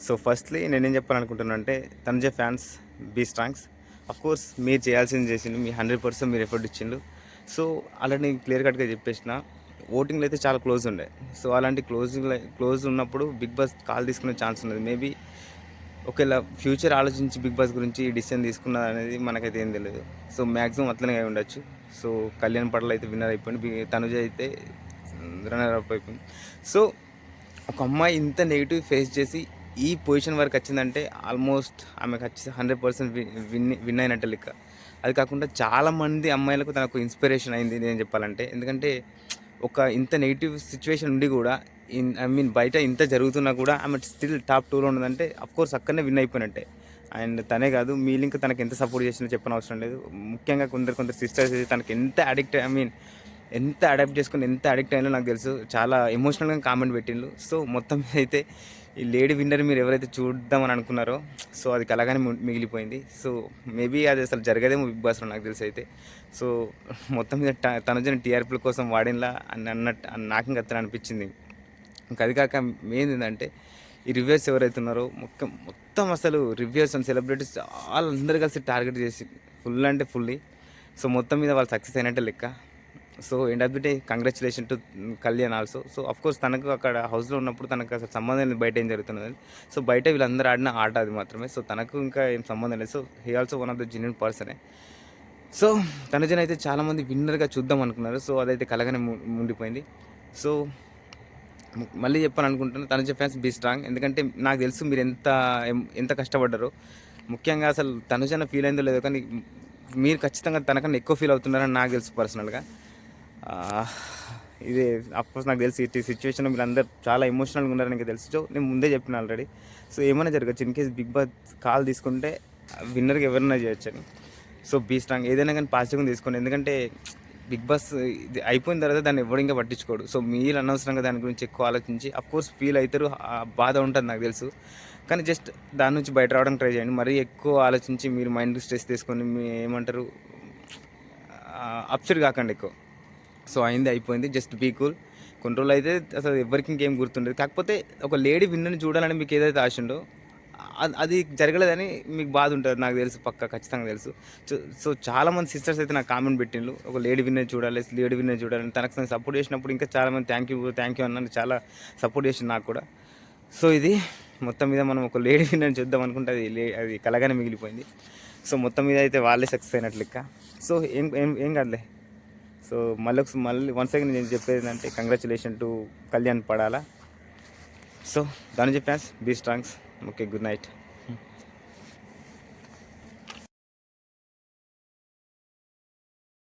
So, firstly నేనేం చెప్పాలనుకుంటున్నా అంటే, Tanuja fans be strongs. Of course మీరు చేయాల్సింది చేసిండ్రు. మీ 100% మీరు ఎఫర్ట్ ఇచ్చిండ్రు. సో, అలా నేను క్లియర్ కట్‌గా చెప్పేసిన. ఓటింగ్‌లో అయితే చాలా క్లోజ్ ఉండే. సో, అలాంటి క్లోజ్ ఉన్నప్పుడు 'బిగ్ బాస్' కాల్ తీసుకునే ఛాన్స్ ఉన్నది. మేబీ ఒకేళ ఫ్యూచర్ ఆలోచించి 'బిగ్ బాస్' గురించి ఈ డిసిషన్ తీసుకున్నారనేది మనకైతే ఏం తెలీదు. సో, మాక్సిమం అట్లనే అయి ఉండొచ్చు. సో, కళ్యాణ్ పటేల్ అయితే విన్నర్ అయిపోయిండు. తనుజ అయితే రన్నర్ అప్ అయిపోయింది. సో, ఒక అమ్మాయి ఇంత నెగెటివ్ ఫేస్ చేసి ఈ పొజిషన్ వరకు వచ్చిందంటే ఆల్మోస్ట్ ఆమె 100% విన్ అయినట్టే లెక్క. అది కాకుండా చాలామంది అమ్మాయిలకు తనకు ఇన్స్పిరేషన్ అయింది నేను చెప్పాలంటే. ఎందుకంటే ఒక ఇంత నెగెటివ్ సిచ్యువేషన్ ఉండి కూడా ఐ మీన్ బయట ఇంత జరుగుతున్నా కూడా ఆమె స్టిల్ టాప్ 2లో ఉన్నదంటే అఫ్‌కోర్స్ అక్కడనే విన్ అయిపోయినట్టే. అండ్ తనే కాదు మీ లింక్ తనకు ఎంత సపోర్ట్ చేసిందో చెప్పనవసరం లేదు. ముఖ్యంగా కొందరు సిస్టర్స్ తనకి ఎంత అడిక్ట్ ఐ మీన్ ఎంత అడాప్ట్ చేసుకొని ఎంత అడిక్ట్ అయ్యానో నాకు తెలుసు. చాలా ఎమోషనల్‌గా కామెంట్ పెట్టిండ్రు. సో, మొత్తం మీద అయితే ఈ లేడీ విన్నర్ మీరు ఎవరైతే చూద్దామని అనుకున్నారో సో, అది కలగానే మిగిలిపోయింది. సో, మేబీ అది అసలు జరగదేమో 'బిగ్ బాస్'లో నాకు తెలిసైతే. సో, మొత్తం మీద తనుజని టీఆర్‌పీల కోసం వాడినలా అని అన్నట్టు నాకింక అట్లనే అనిపించింది. ఇంకా అది కాక మెయిన్ ఏందంటే ఈ రివ్యూయర్స్ ఎవరైతే ఉన్నారో మొత్తం అసలు రివ్యూయర్స్ అండ్ సెలబ్రిటీస్ చాలా అందరూ కలిసి టార్గెట్ చేసి ఫుల్ అంటే ఫుల్లీ. సో, మొత్తం మీద వాళ్ళు సక్సెస్ అయినట్టే లెక్క. So, end of the day congratulation to Kalyan also. So, of course తనకు అక్కడ హౌస్‌లో ఉన్నప్పుడు తనకు అసలు సంబంధం లేదు బయట ఏం జరుగుతున్నదని. సో, బయట వీళ్ళందరూ ఆడిన ఆట అది మాత్రమే. సో, తనకు ఇంకా ఏం సంబంధం లేదు. So, he also one of the genuine పర్సనే. సో, తనుజనైతే చాలామంది విన్నర్‌గా చూద్దాం అనుకున్నారు. సో, అదైతే కలగానే ఉండిపోయింది. సో, మళ్ళీ చెప్పాలనుకుంటున్నా తనుజ ఫ్యాన్స్ బీ స్ట్రాంగ్. ఎందుకంటే నాకు తెలుసు మీరు ఎంత కష్టపడ్డారో. ముఖ్యంగా అసలు తనుజన ఫీల్ అయిందో లేదో కానీ మీరు ఖచ్చితంగా తనకన్నా ఎక్కువ ఫీల్ అవుతున్నారని నాకు తెలుసు పర్సనల్‌గా. ఆహ్, ఇది అఫ్‌కోర్స్ నాకు తెలిసి ఇట్టి సిచ్యువేషన్‌లో మీరందరూ చాలా ఎమోషనల్‌గా ఉన్నారని నాకు తెలుసు. సో, నేను ముందే చెప్పిన ఆల్రెడీ. సో, ఏమైనా జరగచ్చు. In case 'Bigg Boss' call తీసుకుంటే విన్నర్‌గా ఎవరైనా చేయొచ్చని. So, be strong. ఏదైనా కానీ పాజిటివ్‌గా తీసుకోండి. ఎందుకంటే 'బిగ్ బాస్' ఇది అయిపోయిన తర్వాత దాన్ని ఎవ్వడు ఇంకా పట్టించుకోడు. సో, మీరు అనవసరంగా దాని గురించి ఎక్కువ ఆలోచించి అఫ్‌కోర్స్ ఫీల్ అయితారు. బాధ ఉంటది నాకు తెలుసు. కానీ జస్ట్ దాని నుంచి బయట రావడానికి ట్రై చేయండి. మరీ ఎక్కువ ఆలోచించి మీరు మైండ్ స్ట్రెస్ తీసుకొని ఏమంటారు అప్సెట్ కాకండి ఎక్కువ. సో, అయింది అయిపోయింది. Just be cool. కొన్ని రోజులైతే అసలు ఎవ్వరికి ఇంకేం గుర్తుండదు. కాకపోతే ఒక లేడీ విన్నర్‌ని చూడాలని మీకు ఏదైతే ఆశ ఉందో అది జరగలేదని మీకు బాధ ఉంటది. నాకు తెలుసు పక్కా ఖచ్చితంగా తెలుసు. సో, చాలామంది సిస్టర్స్ అయితే నాకు కామెంట్ పెట్టిండ్రు. ఒక లేడీ విన్నర్‌ని చూడాలి, లేడీ విన్నర్‌ని చూడాలని. తనకు నేను సపోర్ట్ చేసినప్పుడు ఇంకా చాలామంది థ్యాంక్ యూ అన్నారు. చాలా సపోర్ట్ చేసిండ్రు నాకు కూడా. సో, ఇది మొత్తం మీద మనం ఒక లేడీ విన్నర్‌ని చూద్దాం అనుకుంటే అది కలగానే మిగిలిపోయింది. సో, మొత్తం మీద అయితే వాళ్ళే సక్సెస్ అయినట్లు లెక్క. సో, ఏం ఏం ఏం కాదులే. సో, మళ్ళీ వన్స్ అగైన్ నేను చెప్పేది ఏంటంటే కంగ్రాచ్యులేషన్ టు కళ్యాణ్ పడాలా. So, Dhananjay fans be strongs. Okay. Good night.